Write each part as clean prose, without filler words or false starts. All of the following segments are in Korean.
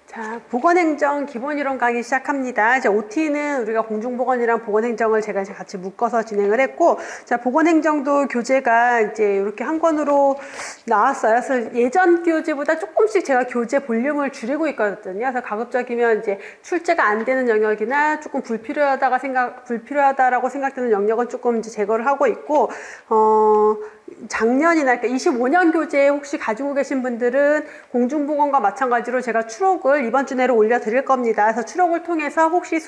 자, 보건행정 기본이론 강의 시작합니다. 이제 OT는 우리가 공중보건이랑 보건행정을 제가 이제 같이 묶어서 진행을 했고, 자, 보건행정도 교재가 이제 이렇게 한 권으로 나왔어요. 그래서 예전 교재보다 조금씩 제가 교재 볼륨을 줄이고 있거든요. 그래서 가급적이면 이제 출제가 안 되는 영역이나 조금 불필요하다라고 생각되는 영역은 조금 이제 제거를 하고 있고, 작년이나 그러니까 25년 교재 혹시 가지고 계신 분들은 공중보건과 마찬가지로 제가 추록을 이번 주 내로 올려드릴 겁니다. 그래서 추록을 통해서 혹시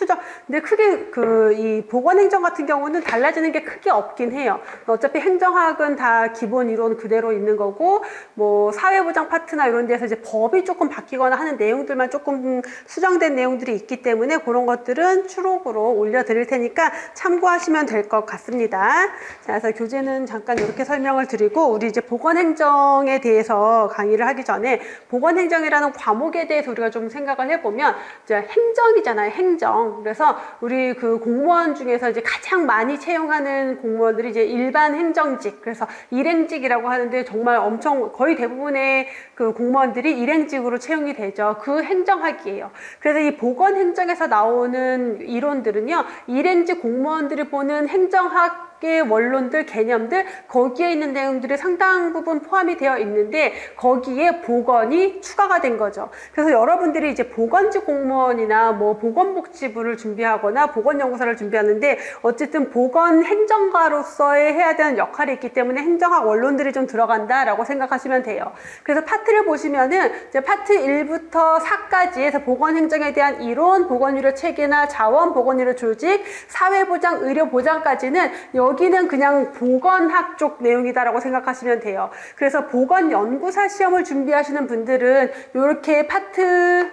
근데 크게 이 보건행정 같은 경우는 달라지는 게 크게 없긴 해요. 어차피 행정학은 다 기본 이론 그대로 있는 거고, 뭐 사회보장 파트나 이런 데서 이제 법이 조금 바뀌거나 하는 내용들만 조금 수정된 내용들이 있기 때문에 그런 것들은 추록으로 올려드릴 테니까 참고하시면 될 것 같습니다. 자, 그래서 교재는 잠깐 이렇게 설명을 드리고, 우리 이제 보건행정에 대해서 강의를 하기 전에 보건행정이라는 과목에 대해서 우리가 좀 생각을 해보면, 이제 행정이잖아요, 행정. 그래서 우리 그 공무원 중에서 이제 가장 많이 채용하는 공무원들이 이제 일반 행정직, 그래서 일행직이라고 하는데 정말 엄청 거의 대부분의 그 공무원들이 일행직으로 채용이 되죠. 그 행정학이에요. 그래서 이 보건행정에서 나오는 이론들은요, 일행직 공무원들이 보는 행정학 원론들, 개념들, 거기에 있는 내용들이 상당 부분 포함이 되어 있는데 거기에 보건이 추가가 된 거죠. 그래서 여러분들이 이제 보건직 공무원이나 뭐 보건복지부를 준비하거나 보건연구사를 준비하는데 어쨌든 보건행정가로서의 해야 되는 역할이 있기 때문에 행정학 원론들이 좀 들어간다라고 생각하시면 돼요. 그래서 파트를 보시면은 이제 파트 1부터 4까지에서 보건행정에 대한 이론, 보건의료 체계나 자원, 보건의료 조직, 사회보장, 의료보장까지는 여기는 그냥 보건학 쪽 내용이다라고 생각하시면 돼요. 그래서 보건연구사 시험을 준비하시는 분들은 이렇게 파트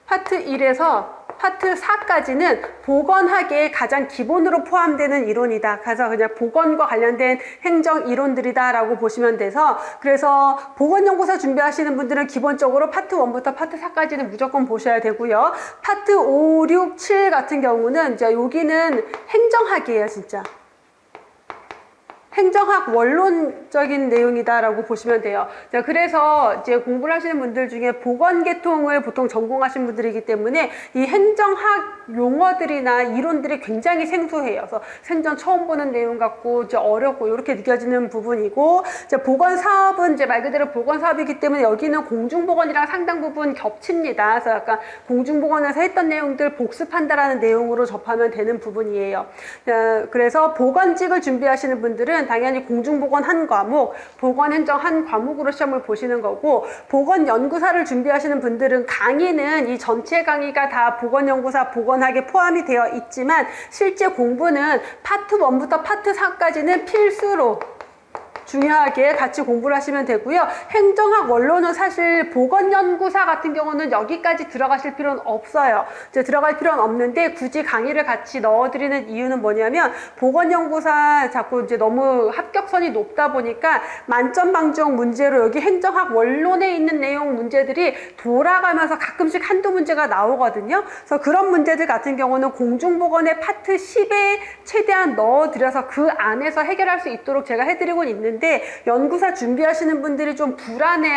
1에서 파트 4까지는 보건학의 가장 기본으로 포함되는 이론이다. 그래서 그냥 보건과 관련된 행정 이론들이다 라고 보시면 돼서, 그래서 보건연구사 준비하시는 분들은 기본적으로 파트 1부터 파트 4까지는 무조건 보셔야 되고요. 파트 5, 6, 7 같은 경우는 이제 여기는 행정학이에요, 진짜. 행정학 원론적인 내용이다라고 보시면 돼요. 자, 그래서 이제 공부를 하시는 분들 중에 보건계통을 보통 전공하신 분들이기 때문에 이 행정학 용어들이나 이론들이 굉장히 생소해요. 그래서 생전 처음 보는 내용 같고 이제 어렵고 이렇게 느껴지는 부분이고, 이제 보건사업은 이제 말 그대로 보건사업이기 때문에 여기는 공중보건이랑 상당 부분 겹칩니다. 그래서 약간 공중보건에서 했던 내용들 복습한다라는 내용으로 접하면 되는 부분이에요. 자, 그래서 보건직을 준비하시는 분들은 당연히 공중보건 한 과목, 보건행정 한 과목으로 시험을 보시는 거고, 보건연구사를 준비하시는 분들은 강의는 이 전체 강의가 다 보건연구사, 보건학에 포함이 되어 있지만 실제 공부는 파트 1부터 파트 4까지는 필수로 중요하게 같이 공부를 하시면 되고요. 행정학 원론은 사실 보건연구사 같은 경우는 여기까지 들어가실 필요는 없어요. 이제 들어갈 필요는 없는데 굳이 강의를 같이 넣어드리는 이유는 뭐냐면, 보건연구사 자꾸 이제 너무 합격선이 높다 보니까 만점 방정 문제로 여기 행정학 원론에 있는 내용 문제들이 돌아가면서 가끔씩 한두 문제가 나오거든요. 그래서 그런 문제들 같은 경우는 공중보건의 파트 10에 최대한 넣어드려서 그 안에서 해결할 수 있도록 제가 해드리고 있는데, 연구사 준비하시는 분들이 좀 불안해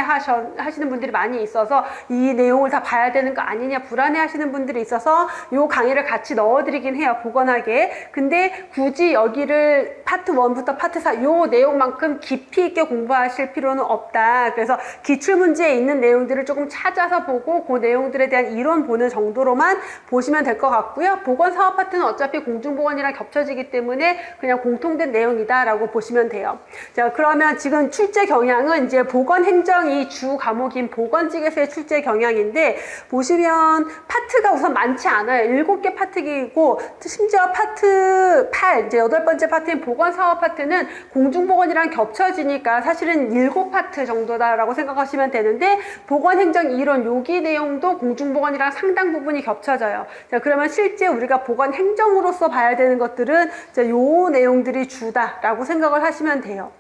하시는 분들이 많이 있어서 이 내용을 다 봐야 되는 거 아니냐 불안해 하시는 분들이 있어서 요 강의를 같이 넣어드리긴 해요, 보건학에. 근데 굳이 여기를 파트 1부터 파트 4 요 내용만큼 깊이 있게 공부하실 필요는 없다. 그래서 기출문제에 있는 내용들을 조금 찾아서 보고 그 내용들에 대한 이론 보는 정도로만 보시면 될 것 같고요. 보건사업 파트는 어차피 공중보건이랑 겹쳐지기 때문에 그냥 공통된 내용이다 라고 보시면 돼요. 자, 그러면 지금 출제 경향은 이제 보건행정이 주 과목인 보건직에서의 출제 경향인데, 보시면 파트가 우선 많지 않아요. 7개 파트이고, 심지어 파트 8, 이제 8번째 파트인 보건사업 파트는 공중보건이랑 겹쳐지니까 사실은 7파트 정도다라고 생각하시면 되는데, 보건행정 이론 여기 내용도 공중보건이랑 상당 부분이 겹쳐져요. 자, 그러면 실제 우리가 보건행정으로서 봐야 되는 것들은 이제 요 내용들이 주다라고 생각을 하시면 돼요.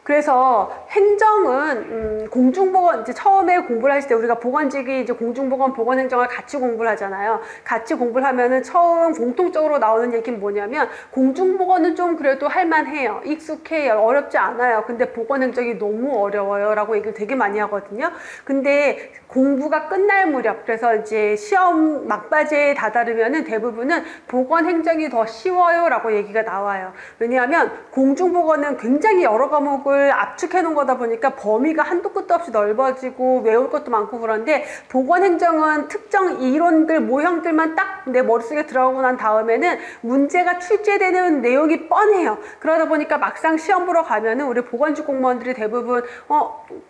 그래서 행정은 공중보건 이제 처음에 공부를 하실 때 우리가 보건직이 이제 공중보건, 보건행정을 같이 공부를 하잖아요. 같이 공부를 하면은 처음 공통적으로 나오는 얘기는 뭐냐면 공중보건은 좀 그래도 할만해요. 익숙해요. 어렵지 않아요. 근데 보건행정이 너무 어려워요라고 얘기를 되게 많이 하거든요. 근데 공부가 끝날 무렵, 그래서 이제 시험 막바지에 다다르면은 대부분은 보건행정이 더 쉬워요라고 얘기가 나와요. 왜냐하면 공중보건은 굉장히 여러 과목을 압축해 놓은 거다 보니까 범위가 한도 끝도 없이 넓어지고 외울 것도 많고 그런데 보건행정은 특정 이론들, 모형들만 딱 내 머릿속에 들어가고 난 다음에는 문제가 출제되는 내용이 뻔해요. 그러다 보니까 막상 시험 보러 가면은 우리 보건직 공무원들이 대부분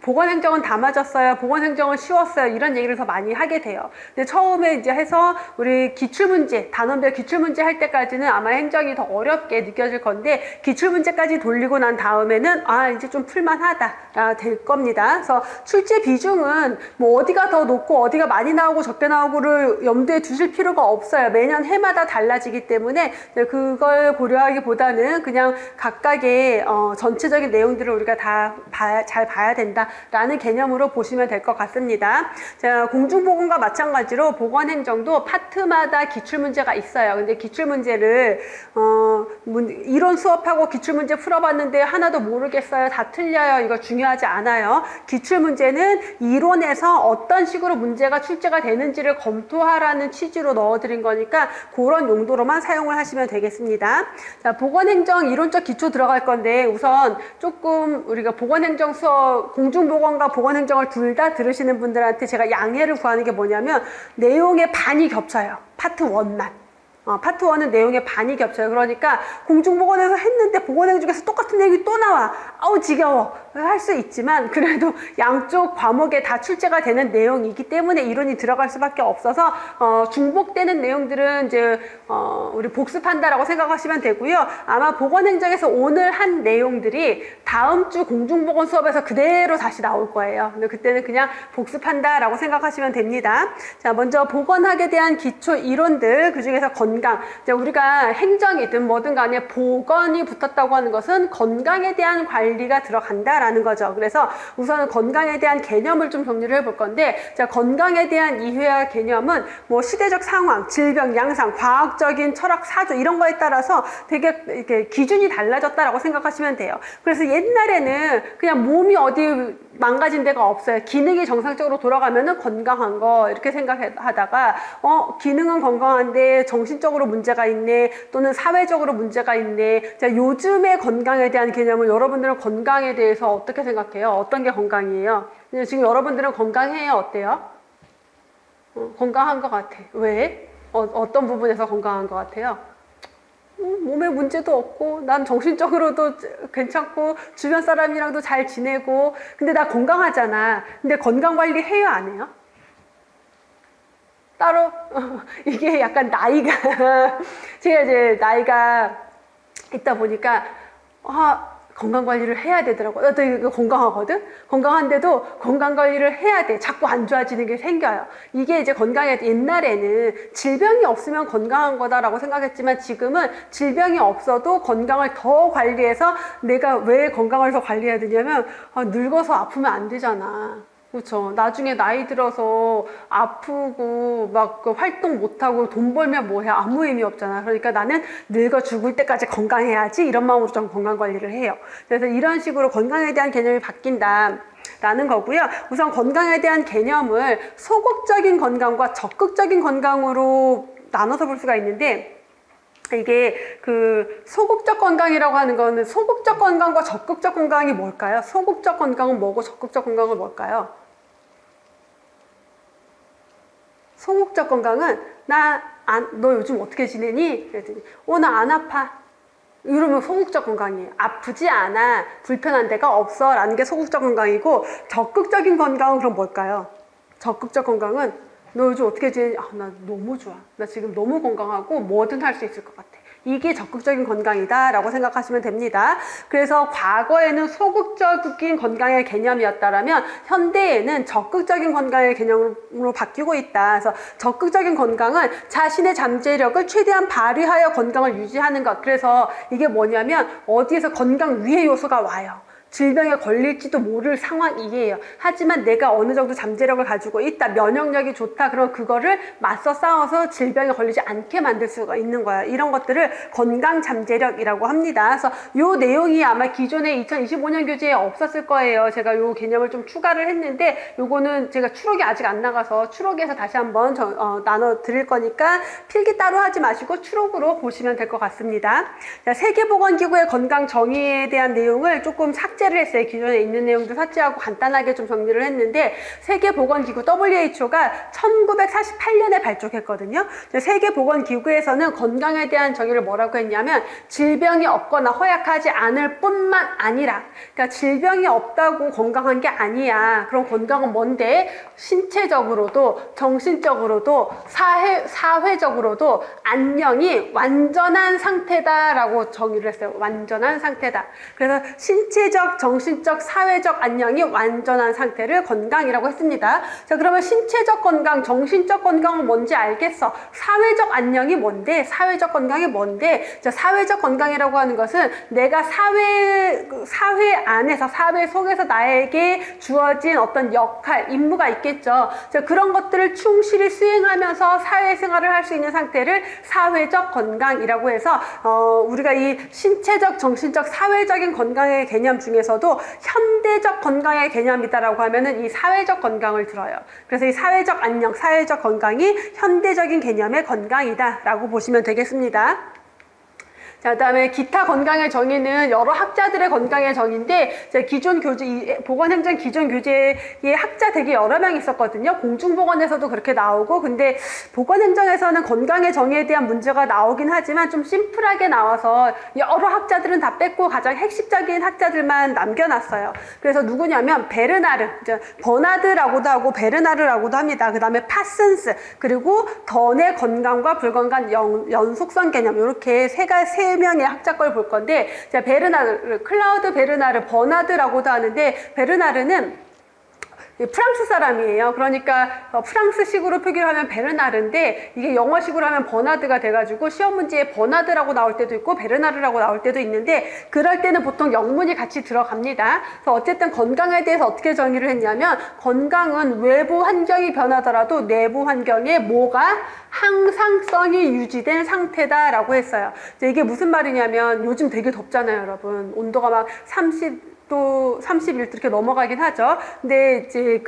보건행정은 다 맞았어요. 보건행정은 쉬웠어요. 이런 얘기를 더 많이 하게 돼요. 근데 처음에 이제 해서 우리 기출문제, 단원별 기출문제 할 때까지는 아마 행정이 더 어렵게 느껴질 건데 기출문제까지 돌리고 난 다음에는 이제 좀 풀만하다 될 겁니다. 그래서 출제 비중은 뭐 어디가 더 높고 어디가 많이 나오고 적게 나오고를 염두에 두실 필요가 없어요. 매년 해마다 달라지기 때문에 그걸 고려하기보다는 그냥 각각의 전체적인 내용들을 우리가 다 잘 봐야 된다라는 개념으로 보시면 될 것 같습니다. 자, 공중보건과 마찬가지로 보건행정도 파트마다 기출문제가 있어요. 근데 기출문제를 이론 수업하고 기출문제 풀어봤는데 하나도 모르겠어요. 다 틀려요. 이거 중요하지 않아요. 기출문제는 이론에서 어떤 식으로 문제가 출제가 되는지를 검토하라는 취지로 넣어드린 거니까 그런 용도로만 사용을 하시면 되겠습니다. 자, 보건행정 이론적 기초 들어갈 건데 우선 조금 우리가 보건행정 수업, 공중보건과 보건행정을 둘 다 들으시는 분들한테 제가 양해를 구하는 게 뭐냐면 내용의 반이 겹쳐요. 파트 1만. 파트 1은 내용의 반이 겹쳐요. 그러니까 공중보건에서 했는데 보건행정에서 똑같은 내용이 또 나와. 아우 지겨워. 할 수 있지만 그래도 양쪽 과목에 다 출제가 되는 내용이기 때문에 이론이 들어갈 수밖에 없어서 중복되는 내용들은 이제 우리 복습한다라고 생각하시면 되고요. 아마 보건행정에서 오늘 한 내용들이 다음 주 공중보건 수업에서 그대로 다시 나올 거예요. 근데 그때는 그냥 복습한다라고 생각하시면 됩니다. 자, 먼저 보건학에 대한 기초 이론들, 그 중에서 건강. 이제 우리가 행정이든 뭐든 간에 보건이 붙었다고 하는 것은 건강에 대한 관리가 들어간다라는 거죠. 그래서 우선은 건강에 대한 개념을 좀 정리를 해볼 건데, 자, 건강에 대한 이해와 개념은 뭐 시대적 상황, 질병, 양상, 과학적인 철학, 사조 이런 거에 따라서 되게 이렇게 기준이 달라졌다라고 생각하시면 돼요. 그래서 옛날에는 그냥 몸이 어디 망가진 데가 없어요. 기능이 정상적으로 돌아가면은 건강한 거 이렇게 생각하다가 기능은 건강한데 정신적으로 문제가 있네, 또는 사회적으로 문제가 있네. 자, 요즘의 건강에 대한 개념은 여러분들은 건강에 대해서 어떻게 생각해요? 어떤 게 건강이에요? 지금 여러분들은 건강해요? 어때요? 건강한 것 같아. 왜? 어떤 부분에서 건강한 것 같아요? 몸에 문제도 없고 난 정신적으로도 괜찮고 주변 사람이랑도 잘 지내고, 근데 나 건강하잖아. 근데 건강관리 해요, 안 해요? 따로 이게 약간 나이가 제가 이제 나이가 있다 보니까 건강관리를 해야 되더라고. 나도 이거 건강하거든? 건강한데도 건강관리를 해야 돼. 자꾸 안 좋아지는 게 생겨요. 이게 이제 건강에, 옛날에는 질병이 없으면 건강한 거다라고 생각했지만 지금은 질병이 없어도 건강을 더 관리해서, 내가 왜 건강을 더 관리해야 되냐면 늙어서 아프면 안 되잖아. 그렇죠. 나중에 나이 들어서 아프고 막 활동 못하고 돈 벌면 뭐해? 아무 의미 없잖아. 그러니까 나는 늙어 죽을 때까지 건강해야지, 이런 마음으로 좀 건강관리를 해요. 그래서 이런 식으로 건강에 대한 개념이 바뀐다 라는 거고요. 우선 건강에 대한 개념을 소극적인 건강과 적극적인 건강으로 나눠서 볼 수가 있는데, 이게 그 소극적 건강이라고 하는 거는, 소극적 건강과 적극적 건강이 뭘까요? 소극적 건강은 뭐고 적극적 건강은 뭘까요? 소극적 건강은 너 요즘 어떻게 지내니? 그랬더니 나 안 아파. 이러면 소극적 건강이에요. 아프지 않아, 불편한 데가 없어 라는 게 소극적 건강이고, 적극적인 건강은 그럼 뭘까요? 적극적 건강은 너 요즘 어떻게 지내니? 나 너무 좋아. 나 지금 너무 건강하고 뭐든 할 수 있을 것 같아. 이게 적극적인 건강이다 라고 생각하시면 됩니다. 그래서 과거에는 소극적인 건강의 개념이었다면 현대에는 적극적인 건강의 개념으로 바뀌고 있다. 그래서 적극적인 건강은 자신의 잠재력을 최대한 발휘하여 건강을 유지하는 것. 그래서 이게 뭐냐면 어디에서 건강 위의 요소가 와요. 질병에 걸릴지도 모를 상황이에요. 하지만 내가 어느 정도 잠재력을 가지고 있다, 면역력이 좋다, 그럼 그거를 맞서 싸워서 질병에 걸리지 않게 만들 수가 있는 거야. 이런 것들을 건강 잠재력이라고 합니다. 그래서 요 내용이 아마 기존에 2025년 교재에 없었을 거예요. 제가 요 개념을 좀 추가를 했는데, 요거는 제가 추록이 아직 안 나가서 추록에서 다시 한번 나눠 드릴 거니까 필기 따로 하지 마시고 추록으로 보시면 될 것 같습니다. 자, 세계보건기구의 건강 정의에 대한 내용을 조금 삭제를 했어요. 기존에 있는 내용도 삭제하고 간단하게 좀 정리를 했는데, 세계보건기구 WHO가 1948년에 발족했거든요. 세계보건기구에서는 건강에 대한 정의를 뭐라고 했냐면, 질병이 없거나 허약하지 않을 뿐만 아니라, 그러니까 질병이 없다고 건강한 게 아니야. 그럼 건강은 뭔데? 신체적으로도 정신적으로도 사회적으로도 안녕이 완전한 상태다라고 정의를 했어요. 완전한 상태다. 그래서 신체적, 정신적, 사회적 안녕이 완전한 상태를 건강이라고 했습니다. 자, 그러면 신체적 건강, 정신적 건강은 뭔지 알겠어. 사회적 안녕이 뭔데? 사회적 건강이 뭔데? 자, 사회적 건강이라고 하는 것은 내가 사회 안에서, 사회 속에서 나에게 주어진 어떤 역할, 임무가 있겠죠. 자, 그런 것들을 충실히 수행하면서 사회생활을 할 수 있는 상태를 사회적 건강이라고 해서, 우리가 이 신체적, 정신적, 사회적인 건강의 개념 중에서도 현대적 건강의 개념이다라고 하면은 이 사회적 건강을 들어요. 그래서 이 사회적 안녕, 사회적 건강이 현대적인 개념의 건강이다라고 보시면 되겠습니다. 자, 그다음에 기타 건강의 정의는 여러 학자들의 건강의 정의인데, 기존 교재, 보건행정 기존 교재에 학자 되게 여러 명 있었거든요. 공중보건에서도 그렇게 나오고, 근데 보건행정에서는 건강의 정의에 대한 문제가 나오긴 하지만 좀 심플하게 나와서 여러 학자들은 다 뺐고 가장 핵심적인 학자들만 남겨놨어요. 그래서 누구냐면 베르나르, 버나드라고도 하고 베르나르라고도 합니다. 그 다음에 파슨스, 그리고 던의 건강과 불건강 연속성 개념, 이렇게 세 명의 학자 걸 볼 건데, 자, 베르나르, 클라우드 베르나르, 버나드라고도 하는데, 베르나르는 프랑스 사람이에요. 그러니까 프랑스식으로 표기를 하면 베르나르인데, 이게 영어식으로 하면 버나드가 돼가지고 시험 문제에 버나드라고 나올 때도 있고 베르나르라고 나올 때도 있는데, 그럴 때는 보통 영문이 같이 들어갑니다. 그래서 어쨌든 건강에 대해서 어떻게 정의를 했냐면, 건강은 외부 환경이 변하더라도 내부 환경에 뭐가 항상성이 유지된 상태다라고 했어요. 이게 무슨 말이냐면, 요즘 되게 덥잖아요, 여러분. 온도가 막 30도, 31도 이렇게 넘어가긴 하죠. 근데 이제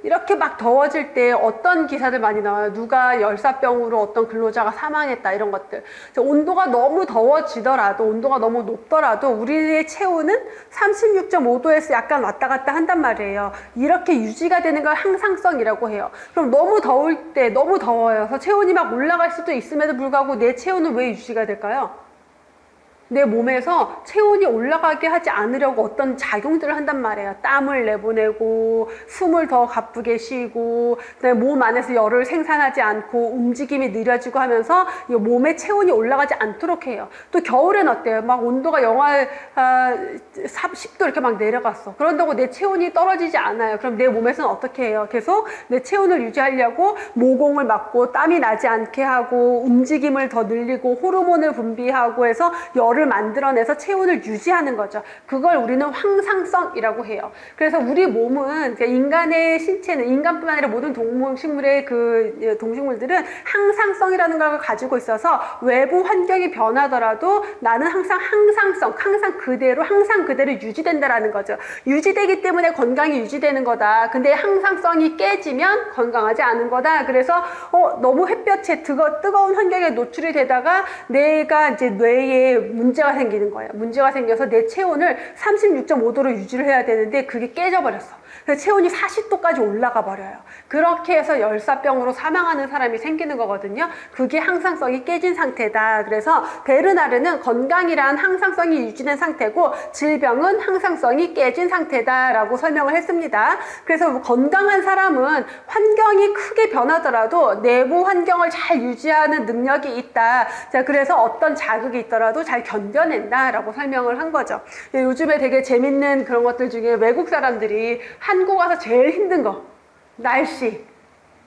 이렇게 막 더워질 때 어떤 기사들 많이 나와요. 누가 열사병으로 어떤 근로자가 사망했다, 이런 것들. 온도가 너무 더워지더라도, 온도가 너무 높더라도 우리의 체온은 36.5도에서 약간 왔다 갔다 한단 말이에요. 이렇게 유지가 되는 걸 항상성이라고 해요. 그럼 너무 더울 때, 너무 더워요. 그래서 체온이 막 올라갈 수도 있음에도 불구하고 내 체온은 왜 유지가 될까요? 내 몸에서 체온이 올라가게 하지 않으려고 어떤 작용들을 한단 말이에요. 땀을 내보내고, 숨을 더 가쁘게 쉬고, 그다음에 몸 안에서 열을 생산하지 않고 움직임이 느려지고 하면서 이 몸의 체온이 올라가지 않도록 해요. 또 겨울엔 어때요? 막 온도가 영하 10도 이렇게 막 내려갔어. 그런다고 내 체온이 떨어지지 않아요. 그럼 내 몸에서는 어떻게 해요? 계속 내 체온을 유지하려고 모공을 막고 땀이 나지 않게 하고 움직임을 더 늘리고 호르몬을 분비하고 해서 열을 만들어내서 체온을 유지하는 거죠. 그걸 우리는 항상성이라고 해요. 그래서 우리 몸은, 인간의 신체는, 인간뿐만 아니라 모든 동식물의 동식물들은 항상성이라는 걸 가지고 있어서 외부 환경이 변하더라도 나는 항상 항상 그대로 유지된다라는 거죠. 유지되기 때문에 건강이 유지되는 거다. 근데 항상성이 깨지면 건강하지 않은 거다. 그래서 너무 햇볕에 뜨거운 환경에 노출이 되다가 내가 이제 뇌에 문제가 생기는 거예요. 문제가 생겨서 내 체온을 36.5도로 유지를 해야 되는데 그게 깨져버렸어. 그래서 체온이 40도까지 올라가 버려요. 그렇게 해서 열사병으로 사망하는 사람이 생기는 거거든요. 그게 항상성이 깨진 상태다. 그래서 베르나르는 건강이란 항상성이 유지된 상태고 질병은 항상성이 깨진 상태다라고 설명을 했습니다. 그래서 건강한 사람은 환경이 크게 변하더라도 내부 환경을 잘 유지하는 능력이 있다. 자, 그래서 어떤 자극이 있더라도 잘 견뎌낸다라고 설명을 한 거죠. 요즘에 되게 재밌는 그런 것들 중에 외국 사람들이 한국 와서 제일 힘든 거, 날씨.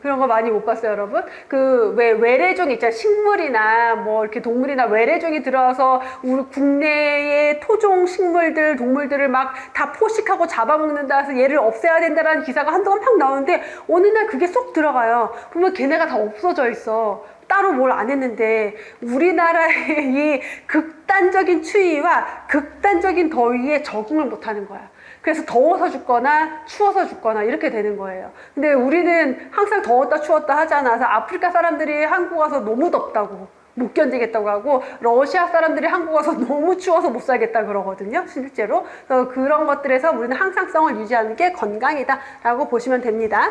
그런 거 많이 못 봤어요, 여러분? 그, 왜, 외래종 있잖아요. 식물이나, 뭐, 이렇게 동물이나 외래종이 들어와서 우리 국내의 토종 식물들, 동물들을 막 다 포식하고 잡아먹는다 해서 얘를 없애야 된다라는 기사가 한동안 팍 나오는데, 어느 날 그게 쏙 들어가요. 보면 걔네가 다 없어져 있어. 따로 뭘 안 했는데, 우리나라의 이 극단적인 추위와 극단적인 더위에 적응을 못 하는 거야. 그래서 더워서 죽거나 추워서 죽거나 이렇게 되는 거예요. 근데 우리는 항상 더웠다 추웠다 하잖아. 그래서 아프리카 사람들이 한국 와서 너무 덥다고 못 견디겠다고 하고, 러시아 사람들이 한국 와서 너무 추워서 못 살겠다 그러거든요, 실제로. 그래서 그런 것들에서 우리는 항상성을 유지하는 게 건강이다라고 보시면 됩니다.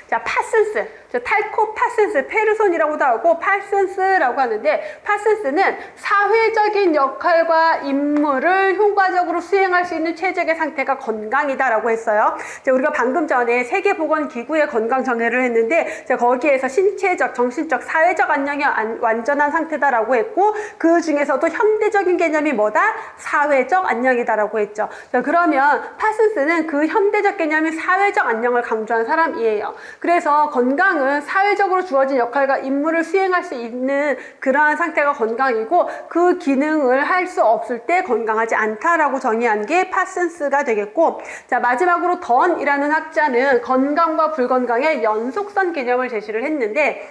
자, 파슨스. 탈코 파슨스, 페르손이라고도 하고 파슨스라고 하는데, 파슨스는 사회적인 역할과 임무를 효과적으로 수행할 수 있는 최적의 상태가 건강이다라고 했어요. 우리가 방금 전에 세계보건기구의 건강 정의를 했는데, 거기에서 신체적, 정신적, 사회적 안녕이 완전한 상태다라고 했고, 그 중에서도 현대적인 개념이 뭐다? 사회적 안녕이다라고 했죠. 자, 그러면 파슨스는 그 현대적 개념이 사회적 안녕을 강조한 사람이에요. 그래서 건강은 사회적으로 주어진 역할과 임무를 수행할 수 있는 그러한 상태가 건강이고, 그 기능을 할 수 없을 때 건강하지 않다라고 정의한 게 파슨스가 되겠고, 자, 마지막으로 던이라는 학자는 건강과 불건강의 연속선 개념을 제시를 했는데,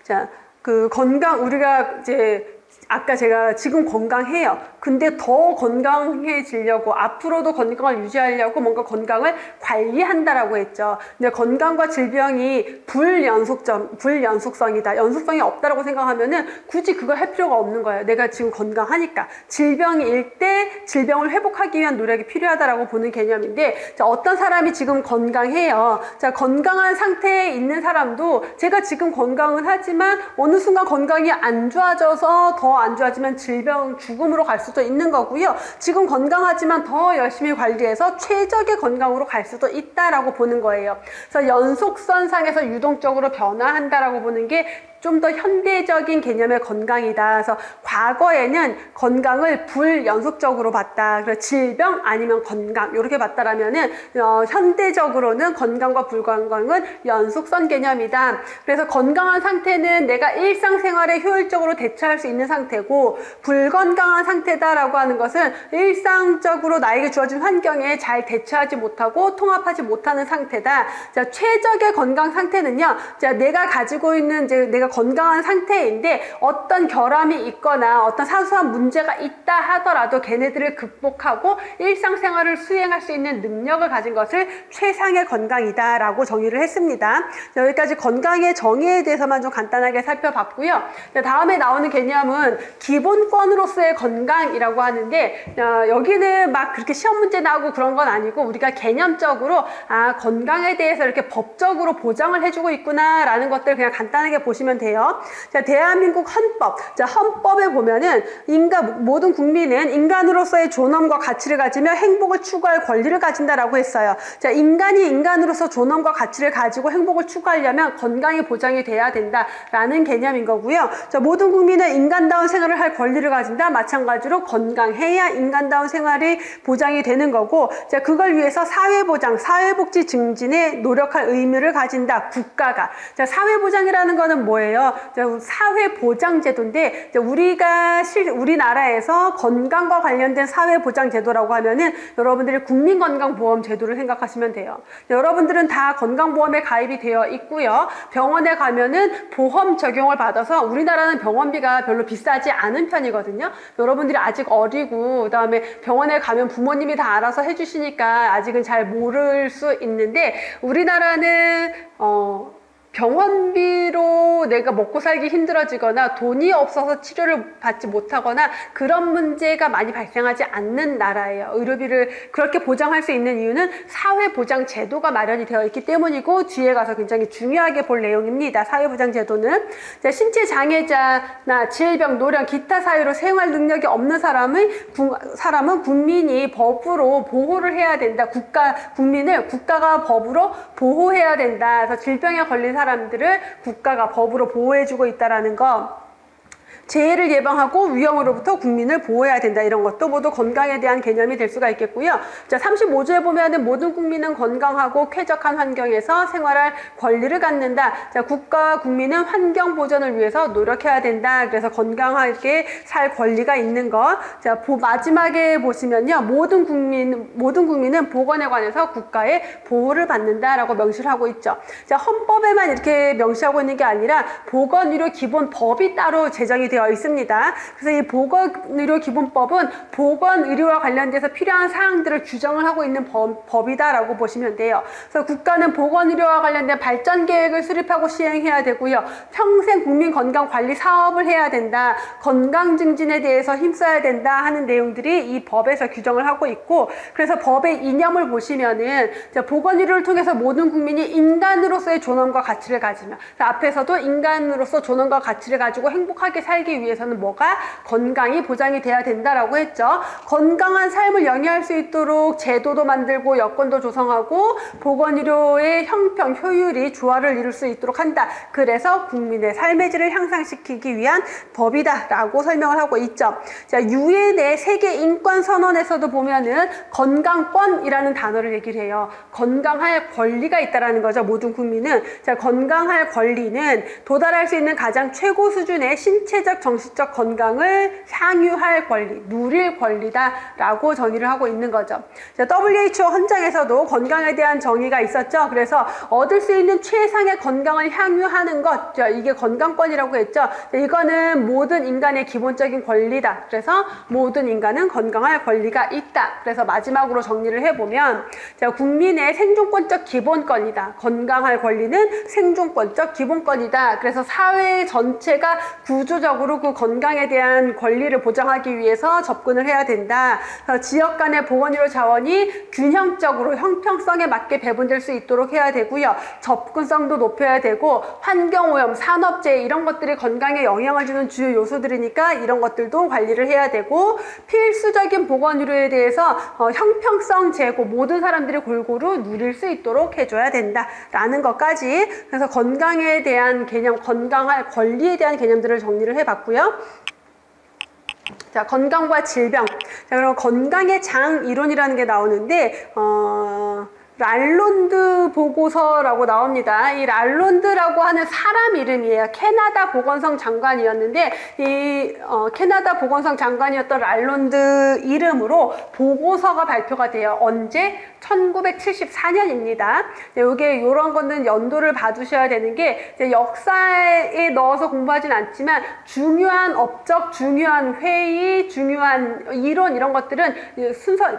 자, 그 건강, 우리가 이제 아까 제가 지금 건강해요. 근데 더 건강해지려고, 앞으로도 건강을 유지하려고 뭔가 건강을 관리한다라고 했죠. 근데 건강과 질병이 불연속성이다. 연속성이 없다라고 생각하면은 굳이 그걸 할 필요가 없는 거예요. 내가 지금 건강하니까. 질병일 때 질병을 회복하기 위한 노력이 필요하다라고 보는 개념인데, 자, 어떤 사람이 지금 건강해요. 자, 건강한 상태에 있는 사람도 제가 지금 건강은 하지만 어느 순간 건강이 안 좋아져서 더 안 좋아지면 질병, 죽음으로 갈 수도 있는 거고요. 지금 건강하지만 더 열심히 관리해서 최적의 건강으로 갈 수도 있다라고 보는 거예요. 그래서 연속선상에서 유동적으로 변화한다라고 보는 게 좀 더 현대적인 개념의 건강이다. 그래서 과거에는 건강을 불연속적으로 봤다. 그래서 질병 아니면 건강 이렇게 봤다라면은 현대적으로는 건강과 불건강은 연속선 개념이다. 그래서 건강한 상태는 내가 일상생활에 효율적으로 대처할 수 있는 상태고, 불건강한 상태다라고 하는 것은 일상적으로 나에게 주어진 환경에 잘 대처하지 못하고 통합하지 못하는 상태다. 자, 최적의 건강 상태는요, 자, 내가 가지고 있는 이제 내가 건강한 상태인데 어떤 결함이 있거나 어떤 사소한 문제가 있다 하더라도 걔네들을 극복하고 일상생활을 수행할 수 있는 능력을 가진 것을 최상의 건강이다 라고 정의를 했습니다. 여기까지 건강의 정의에 대해서만 좀 간단하게 살펴봤고요. 다음에 나오는 개념은 기본권으로서의 건강이라고 하는데, 여기는 막 그렇게 시험 문제 나오고 그런 건 아니고, 우리가 개념적으로 건강에 대해서 이렇게 법적으로 보장을 해주고 있구나 라는 것들 그냥 간단하게 보시면 돼요. 자, 대한민국 헌법. 자, 헌법에 보면은 모든 국민은 인간으로서의 존엄과 가치를 가지며 행복을 추구할 권리를 가진다라고 했어요. 자, 인간이 인간으로서 존엄과 가치를 가지고 행복을 추구하려면 건강이 보장이 돼야 된다라는 개념인 거고요. 자, 모든 국민은 인간다운 생활을 할 권리를 가진다. 마찬가지로 건강해야 인간다운 생활이 보장이 되는 거고, 자, 그걸 위해서 사회보장, 사회복지 증진에 노력할 의무를 가진다. 국가가. 자, 사회보장이라는 거는 뭐예요? 사회보장제도인데, 우리나라에서 건강과 관련된 사회보장제도라고 하면은 여러분들이 국민건강보험제도를 생각하시면 돼요. 여러분들은 다 건강보험에 가입이 되어 있고요. 병원에 가면은 보험 적용을 받아서, 우리나라는 병원비가 별로 비싸지 않은 편이거든요. 여러분들이 아직 어리고, 그 다음에 병원에 가면 부모님이 다 알아서 해주시니까 아직은 잘 모를 수 있는데, 우리나라는 병원비로 내가 먹고 살기 힘들어지거나 돈이 없어서 치료를 받지 못하거나 그런 문제가 많이 발생하지 않는 나라예요. 의료비를 그렇게 보장할 수 있는 이유는 사회보장제도가 마련이 되어 있기 때문이고, 뒤에 가서 굉장히 중요하게 볼 내용입니다. 사회보장제도는. 자, 신체장애자나 질병, 노령, 기타 사유로 생활 능력이 없는 사람은 국민이 법으로 보호를 해야 된다. 국민을 국가가 법으로 보호해야 된다. 그래서 질병에 걸린 사람들을 국가가 법으로 보호해주고 있다라는 거. 재해를 예방하고 위험으로부터 국민을 보호해야 된다. 이런 것도 모두 건강에 대한 개념이 될 수가 있겠고요. 자, 35조에 보면은 모든 국민은 건강하고 쾌적한 환경에서 생활할 권리를 갖는다. 자, 국가와 국민은 환경 보전을 위해서 노력해야 된다. 그래서 건강하게 살 권리가 있는 것. 자, 마지막에 보시면요. 모든 국민은 보건에 관해서 국가의 보호를 받는다라고 명시를 하고 있죠. 자, 헌법에만 이렇게 명시하고 있는 게 아니라 보건의료 기본법이 따로 제정이 되어 있습니다. 그래서 이 보건의료기본법은 보건의료와 관련돼서 필요한 사항들을 규정을 하고 있는 법이다라고 보시면 돼요. 그래서 국가는 보건의료와 관련된 발전 계획을 수립하고 시행해야 되고요. 평생 국민 건강 관리 사업을 해야 된다. 건강 증진에 대해서 힘써야 된다 하는 내용들이 이 법에서 규정을 하고 있고, 그래서 법의 이념을 보시면은 보건의료를 통해서 모든 국민이 인간으로서의 존엄과 가치를 가지며, 앞에서도 인간으로서 존엄과 가치를 가지고 행복하게 살기 위해서는 뭐가? 건강이 보장이 돼야 된다라고 했죠. 건강한 삶을 영위할 수 있도록 제도도 만들고 여건도 조성하고 보건의료의 형평, 효율이 조화를 이룰 수 있도록 한다. 그래서 국민의 삶의 질을 향상시키기 위한 법이다라고 설명을 하고 있죠. 자, 유엔의 세계 인권 선언에서도 보면은 건강권이라는 단어를 얘기를 해요. 건강할 권리가 있다라는 거죠. 모든 국민은. 자, 건강할 권리는 도달할 수 있는 가장 최고 수준의 신체적, 정신적 건강을 향유할 권리, 누릴 권리다라고 정의를 하고 있는 거죠. 자, WHO 헌장에서도 건강에 대한 정의가 있었죠. 그래서 얻을 수 있는 최상의 건강을 향유하는 것, 자, 이게 건강권이라고 했죠. 자, 이거는 모든 인간의 기본적인 권리다. 그래서 모든 인간은 건강할 권리가 있다. 그래서 마지막으로 정리를 해보면, 자, 국민의 생존권적 기본권이다. 건강할 권리는 생존권적 기본권이다. 그래서 사회 전체가 구조적으로 그 건강에 대한 권리를 보장하기 위해서 접근을 해야 된다. 지역 간의 보건의료 자원이 균형적으로 형평성에 맞게 배분될 수 있도록 해야 되고요. 접근성도 높여야 되고, 환경오염, 산업재해 이런 것들이 건강에 영향을 주는 주요 요소들이니까 이런 것들도 관리를 해야 되고, 필수적인 보건의료에 대해서 형평성 제고, 모든 사람들이 골고루 누릴 수 있도록 해줘야 된다라는 것까지, 그래서 건강에 대한 개념, 건강할 권리에 대한 개념들을 정리를 해봤고요. 자, 건강과 질병. 자, 그럼 건강의 장 이론이라는 게 나오는데, 랄론드 보고서라고 나옵니다. 이 랄론드라고 하는 사람 이름이에요. 캐나다 보건성 장관이었는데, 이 캐나다 보건성 장관이었던 랄론드 이름으로 보고서가 발표가 돼요. 언제? 1974년입니다. 이게 이런 거는 연도를 봐두셔야 되는 게, 역사에 넣어서 공부하진 않지만 중요한 업적, 중요한 회의, 중요한 이론 이런 것들은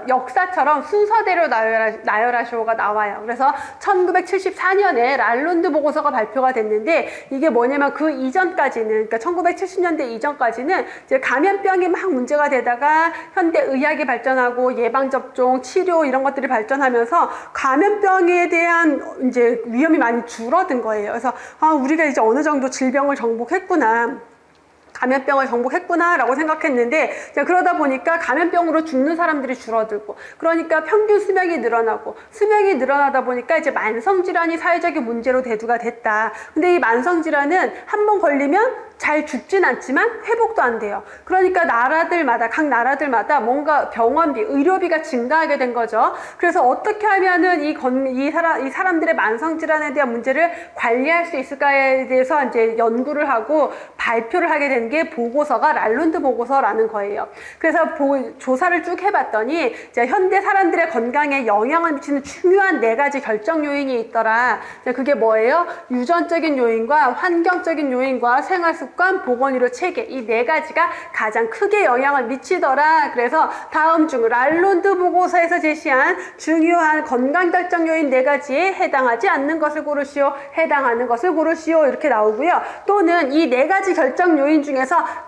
역사처럼 순서대로 나열하시오가 나와요. 그래서 1974년에 랄론드 보고서가 발표가 됐는데, 이게 뭐냐면 그 이전까지는, 그러니까 1970년대 이전까지는 이제 감염병이 막 문제가 되다가 현대 의학이 발전하고 예방접종, 치료 이런 것들이 발전하면서 감염병에 대한 이제 위험이 많이 줄어든 거예요. 그래서 우리가 이제 어느 정도 질병을 정복했구나, 감염병을 정복했구나 라고 생각했는데, 그러다 보니까 감염병으로 죽는 사람들이 줄어들고, 그러니까 평균 수명이 늘어나고, 수명이 늘어나다 보니까 이제 만성질환이 사회적인 문제로 대두가 됐다. 근데 이 만성질환은 한번 걸리면 잘 죽진 않지만 회복도 안 돼요. 그러니까 각 나라들마다 뭔가 병원비, 의료비가 증가하게 된 거죠. 그래서 어떻게 하면은 이 사람들의 만성질환에 대한 문제를 관리할 수 있을까에 대해서 이제 연구를 하고 발표를 하게 된 게 보고서가 랄론드 보고서라는 거예요. 그래서 조사를 쭉 해봤더니 이제 현대 사람들의 건강에 영향을 미치는 중요한 4가지 결정 요인이 있더라. 그게 뭐예요? 유전적인 요인과 환경적인 요인과 생활습관, 보건의료 체계, 이 4가지가 가장 크게 영향을 미치더라. 그래서 다음 중 랄론드 보고서에서 제시한 중요한 건강 결정 요인 4가지에 해당하지 않는 것을 고르시오, 해당하는 것을 고르시오, 이렇게 나오고요. 또는 이 4가지 결정 요인 중에서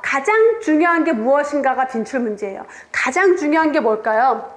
가장 중요한 게 무엇인가가 빈출 문제예요. 가장 중요한 게 뭘까요?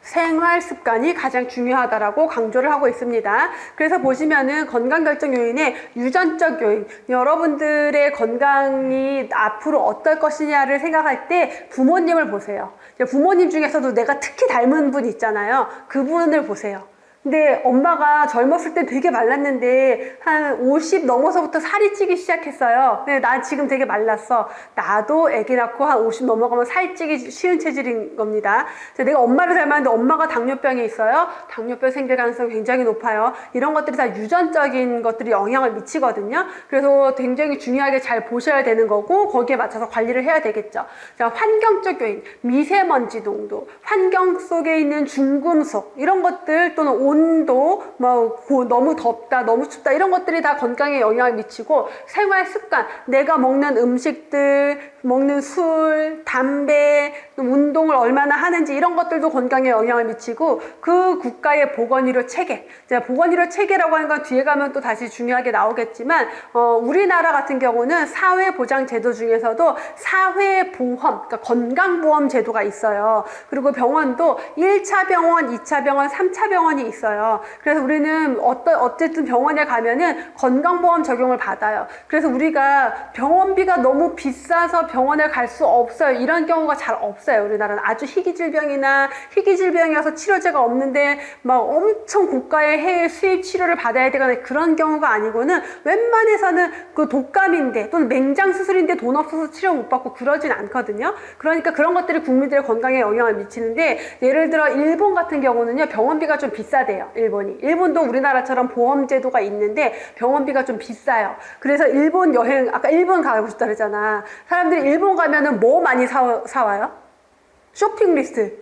생활 습관이 가장 중요하다라고 강조를 하고 있습니다. 그래서 보시면은 건강 결정 요인의 유전적 요인, 여러분들의 건강이 앞으로 어떨 것이냐를 생각할 때 부모님을 보세요. 부모님 중에서도 내가 특히 닮은 분 있잖아요. 그분을 보세요. 근데 엄마가 젊었을 때 되게 말랐는데 한 50 넘어서부터 살이 찌기 시작했어요. 근데 나 지금 되게 말랐어. 나도 아기 낳고 한 50 넘어가면 살 찌기 쉬운 체질인 겁니다. 내가 엄마를 닮았는데 엄마가 당뇨병이 있어요. 당뇨병 생길 가능성이 굉장히 높아요. 이런 것들이 다 유전적인 것들이 영향을 미치거든요. 그래서 굉장히 중요하게 잘 보셔야 되는 거고 거기에 맞춰서 관리를 해야 되겠죠. 자, 환경적 요인, 미세먼지 농도, 환경 속에 있는 중금속 이런 것들 또는 온도, 너무 덥다, 너무 춥다 이런 것들이 다 건강에 영향을 미치고 생활 습관, 내가 먹는 음식들, 먹는 술, 담배, 운동을 얼마나 하는지 이런 것들도 건강에 영향을 미치고 그 국가의 보건의료 체계, 보건의료 체계라고 하는 건 뒤에 가면 또 다시 중요하게 나오겠지만 우리나라 같은 경우는 사회보장제도 중에서도 사회보험, 그러니까 건강보험 제도가 있어요. 그리고 병원도 1차 병원, 2차 병원, 3차 병원이 있어요. 그래서 우리는 어쨌든 병원에 가면은 건강보험 적용을 받아요. 그래서 우리가 병원비가 너무 비싸서 병원에 갈 수 없어요. 이런 경우가 잘 없어요. 우리나라는 아주 희귀질병이나 희귀질병이어서 치료제가 없는데 막 엄청 고가의 해외 수입 치료를 받아야 되거나 그런 경우가 아니고는 웬만해서는 그 독감인데 또는 맹장 수술인데 돈 없어서 치료 못 받고 그러진 않거든요. 그러니까 그런 것들이 국민들의 건강에 영향을 미치는데 예를 들어 일본 같은 경우는요 병원비가 좀 비싸대요. 일본도 우리나라처럼 보험제도가 있는데 병원비가 좀 비싸요. 그래서 일본 여행, 아까 일본 가고 싶다 그랬잖아. 사람들이 일본 가면은 뭐 많이 사와요? 쇼핑 리스트.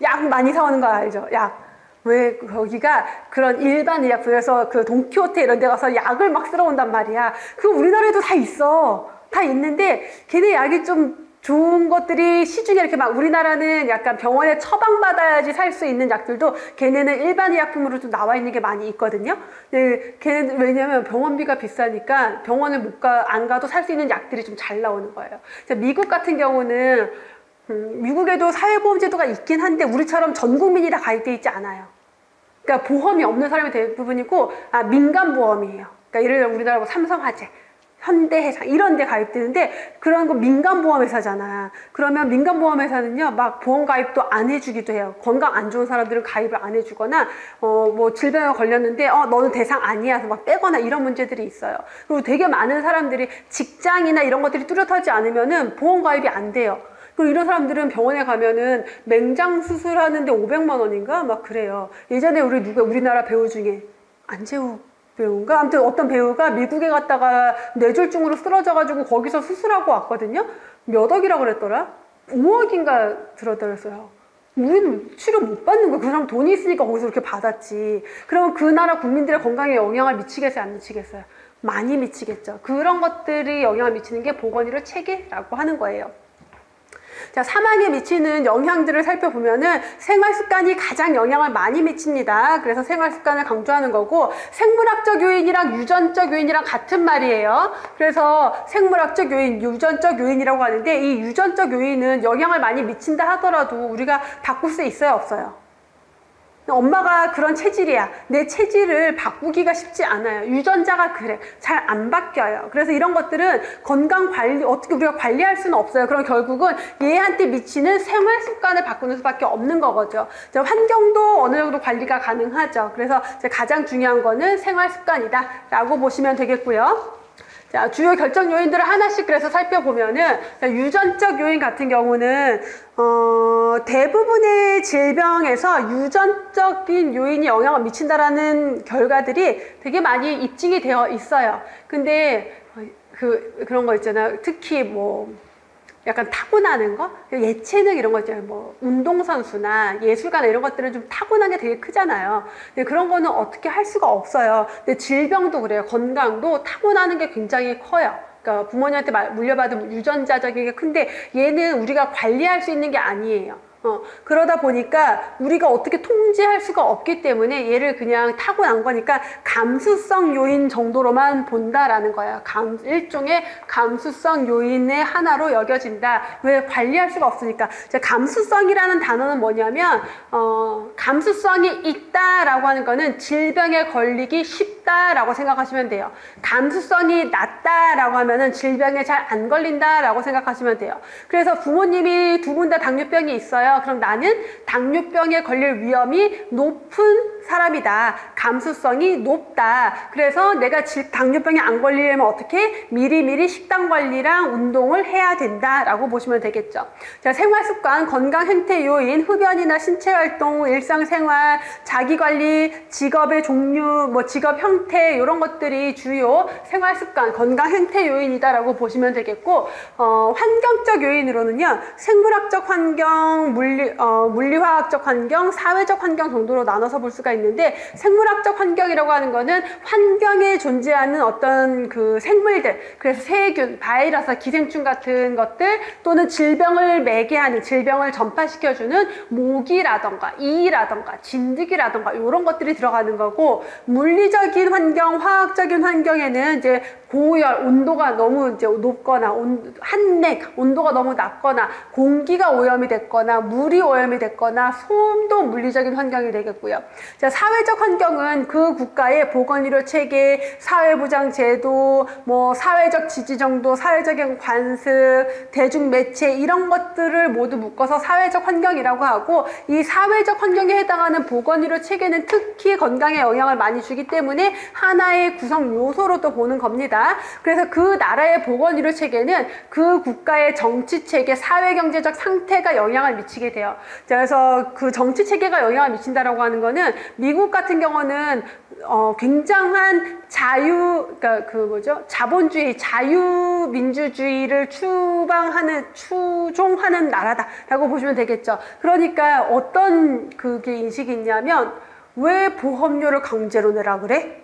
약 많이 사오는 거 알죠? 약. 왜 거기가 그런 일반 의약품에서 그 돈키호테 이런 데 가서 약을 막 쓸어 온단 말이야. 그거 우리나라에도 다 있어. 다 있는데 걔네 약이 좀 좋은 것들이 시중에 이렇게 막 우리나라는 약간 병원에 처방받아야지 살 수 있는 약들도 걔네는 일반 의약품으로 좀 나와 있는 게 많이 있거든요. 네, 걔네는 왜냐면 병원비가 비싸니까 병원을 안 가도 살 수 있는 약들이 좀 잘 나오는 거예요. 미국 같은 경우는 미국에도 사회보험제도가 있긴 한데 우리처럼 전 국민이 다 가입돼 있지 않아요. 그러니까 보험이 없는 사람이 대부분이고 민간보험이에요. 그러니까 예를 들어 우리나라 삼성화재, 현대해상 이런 데 가입되는데 그런 거 민간보험회사잖아. 그러면 민간보험회사는요 막 보험 가입도 안 해주기도 해요. 건강 안 좋은 사람들은 가입을 안 해주거나 뭐 질병에 걸렸는데 너는 대상 아니야 해서 막 빼거나 이런 문제들이 있어요. 그리고 되게 많은 사람들이 직장이나 이런 것들이 뚜렷하지 않으면은 보험 가입이 안 돼요. 그리고 이런 사람들은 병원에 가면은 맹장 수술하는데 500만 원인가 막 그래요. 예전에 우리나라 배우 중에 안재욱 배우인가? 아무튼 어떤 배우가 미국에 갔다가 뇌졸중으로 쓰러져가지고 거기서 수술하고 왔거든요. 몇 억이라고 그랬더라? 5억인가 들었더랬어요. 우리는 치료 못 받는 거야. 그 사람 돈이 있으니까 거기서 그렇게 받았지. 그러면 그 나라 국민들의 건강에 영향을 미치겠어요? 안 미치겠어요? 많이 미치겠죠. 그런 것들이 영향을 미치는 게 보건의료 체계라고 하는 거예요. 자, 사망에 미치는 영향들을 살펴보면은 생활 습관이 가장 영향을 많이 미칩니다. 그래서 생활 습관을 강조하는 거고 생물학적 요인이랑 유전적 요인이랑 같은 말이에요. 그래서 생물학적 요인, 유전적 요인이라고 하는데 이 유전적 요인은 영향을 많이 미친다 하더라도 우리가 바꿀 수 있어요, 없어요? 엄마가 그런 체질이야. 내 체질을 바꾸기가 쉽지 않아요. 유전자가 그래. 잘 안 바뀌어요. 그래서 이런 것들은 건강 관리, 어떻게 우리가 관리할 수는 없어요. 그럼 결국은 얘한테 미치는 생활 습관을 바꾸는 수밖에 없는 거거죠. 환경도 어느 정도 관리가 가능하죠. 그래서 가장 중요한 거는 생활 습관이다 라고 보시면 되겠고요. 자, 주요 결정 요인들을 하나씩 그래서 살펴보면은 유전적 요인 같은 경우는 대부분의 질병에서 유전적인 요인이 영향을 미친다라는 결과들이 되게 많이 입증이 되어 있어요. 근데 그런 거 있잖아요. 특히 뭐 약간 타고나는 거? 예체능 이런 거 있잖아요. 뭐 운동선수나 예술가나 이런 것들은 좀 타고난 게 되게 크잖아요. 근데 그런 거는 어떻게 할 수가 없어요. 근데 질병도 그래요. 건강도 타고나는 게 굉장히 커요. 그러니까 부모님한테 물려받은 유전자적인 게 큰데 얘는 우리가 관리할 수 있는 게 아니에요. 그러다 보니까 우리가 어떻게 통제할 수가 없기 때문에 얘를 그냥 타고난 거니까 감수성 요인 정도로만 본다라는 거야. 일종의 감수성 요인의 하나로 여겨진다. 왜? 관리할 수가 없으니까. 감수성이라는 단어는 뭐냐면 감수성이 있다라고 하는 거는 질병에 걸리기 쉽다라고 생각하시면 돼요. 감수성이 낮다라고 하면은 질병에 잘 안 걸린다라고 생각하시면 돼요. 그래서 부모님이 두 분 다 당뇨병이 있어요. 있어요. 그럼 나는 당뇨병에 걸릴 위험이 높은 사람이다. 감수성이 높다. 그래서 내가 당뇨병에 안 걸리려면 어떻게? 미리미리 식단 관리랑 운동을 해야 된다라고 보시면 되겠죠. 자, 생활습관, 건강 행태 요인, 흡연이나 신체 활동, 일상생활, 자기관리, 직업의 종류, 뭐 직업 형태 이런 것들이 주요 생활습관, 건강 행태 요인이다라고 보시면 되겠고, 환경적 요인으로는요, 생물학적 환경, 물리화학적 환경, 사회적 환경 정도로 나눠서 볼 수가 있는데, 생물학적 환경이라고 하는 거는 환경에 존재하는 어떤 그 생물들, 그래서 세균, 바이러스, 기생충 같은 것들 또는 질병을 매개하는, 질병을 전파시켜주는 모기라던가 이라던가 진드기라던가 이런 것들이 들어가는 거고, 물리적인 환경, 화학적인 환경에는 이제 고열, 온도가 너무 이제 높거나 한냉, 온도가 너무 낮거나 공기가 오염이 됐거나 물이 오염이 됐거나 소음도 물리적인 환경이 되겠고요. 자, 사회적 환경은 그 국가의 보건의료 체계, 사회보장 제도, 뭐 사회적 지지 정도, 사회적인 관습, 대중매체 이런 것들을 모두 묶어서 사회적 환경이라고 하고, 이 사회적 환경에 해당하는 보건의료 체계는 특히 건강에 영향을 많이 주기 때문에 하나의 구성 요소로 또 보는 겁니다. 그래서 그 나라의 보건의료 체계는 그 국가의 정치 체계, 사회 경제적 상태가 영향을 미치게 돼요. 자, 그래서 그 정치 체계가 영향을 미친다라고 하는 거는 미국 같은 경우는 굉장한 그러니까 그 뭐죠? 자본주의, 자유민주주의를 추종하는 나라다라고 보시면 되겠죠. 그러니까 어떤 그게 인식이 있냐면, 왜 보험료를 강제로 내라 그래?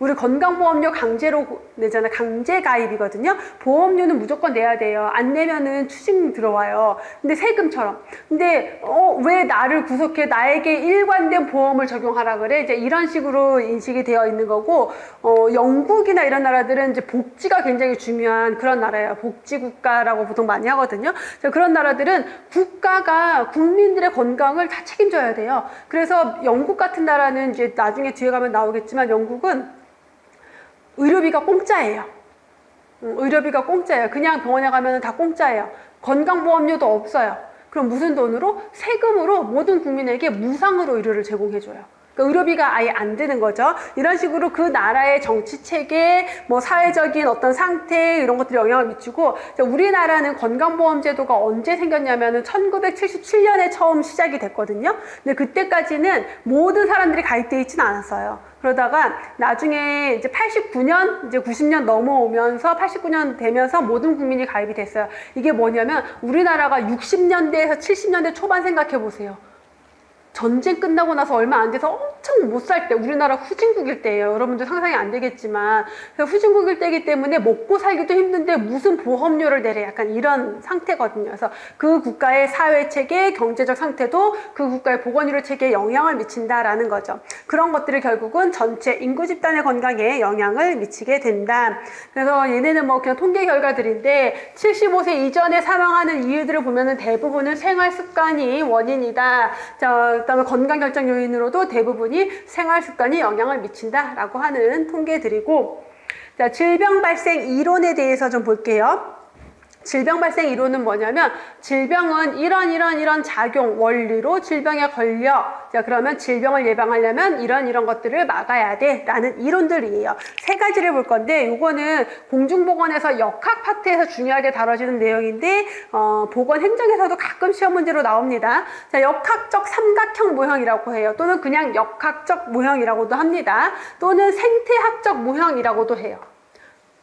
우리 건강보험료 강제로 내잖아요. 강제 가입이거든요. 보험료는 무조건 내야 돼요. 안 내면은 추징 들어와요. 근데 세금처럼. 근데 왜 나를 구속해? 나에게 일관된 보험을 적용하라 그래? 이제 이런 식으로 인식이 되어 있는 거고, 영국이나 이런 나라들은 이제 복지가 굉장히 중요한 그런 나라예요. 복지국가라고 보통 많이 하거든요. 그런 나라들은 국가가 국민들의 건강을 다 책임져야 돼요. 그래서 영국 같은 나라는 이제 나중에 뒤에 가면 나오겠지만, 영국은 의료비가 공짜예요. 의료비가 공짜예요. 그냥 병원에 가면 다 공짜예요. 건강보험료도 없어요. 그럼 무슨 돈으로? 세금으로 모든 국민에게 무상으로 의료를 제공해줘요. 그러니까 의료비가 아예 안 드는 거죠. 이런 식으로 그 나라의 정치 체계, 뭐 사회적인 어떤 상태 이런 것들이 영향을 미치고, 우리나라는 건강보험 제도가 언제 생겼냐면은 1977년에 처음 시작이 됐거든요. 근데 그때까지는 모든 사람들이 가입되어 있지는 않았어요. 그러다가 나중에 이제 89년, 이제 90년 넘어오면서 89년 되면서 모든 국민이 가입이 됐어요. 이게 뭐냐면, 우리나라가 60년대에서 70년대 초반 생각해 보세요. 전쟁 끝나고 나서 얼마 안 돼서 엄청 못 살 때, 우리나라 후진국일 때예요. 여러분들 상상이 안 되겠지만, 후진국일 때이기 때문에 먹고 살기도 힘든데 무슨 보험료를 내래, 약간 이런 상태거든요. 그래서 그 국가의 사회체계, 경제적 상태도 그 국가의 보건의료 체계에 영향을 미친다라는 거죠. 그런 것들이 결국은 전체 인구 집단의 건강에 영향을 미치게 된다. 그래서 얘네는 뭐 그냥 통계 결과들인데, 75세 이전에 사망하는 이유들을 보면은 대부분은 생활 습관이 원인이다. 그다음에 건강 결정 요인으로도 대부분이 생활 습관이 영향을 미친다라고 하는 통계들이고, 자, 질병 발생 이론에 대해서 좀 볼게요. 질병 발생 이론은 뭐냐면, 질병은 이런 작용 원리로 질병에 걸려. 자, 그러면 질병을 예방하려면 이런 것들을 막아야 돼 라는 이론들이에요. 세 가지를 볼 건데, 요거는 공중보건에서 역학 파트에서 중요하게 다뤄지는 내용인데, 보건 행정에서도 가끔 시험 문제로 나옵니다. 자, 역학적 삼각형 모형이라고 해요. 또는 그냥 역학적 모형이라고도 합니다. 또는 생태학적 모형이라고도 해요.